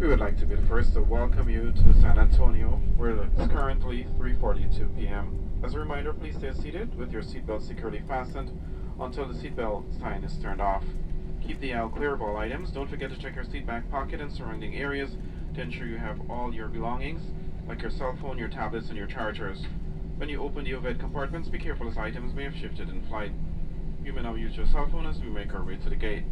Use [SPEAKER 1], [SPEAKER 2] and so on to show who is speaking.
[SPEAKER 1] We would like to be the first to welcome you to San Antonio, where it's currently 3:42 p.m. As a reminder, please stay seated with your seatbelt securely fastened until the seatbelt sign is turned off. Keep the aisle clear of all items. Don't forget to check your seat back pocket and surrounding areas to ensure you have all your belongings, like your cell phone, your tablets, and your chargers. When you open the overhead compartments, be careful as items may have shifted in flight. You may now use your cell phone as we make our way to the gate.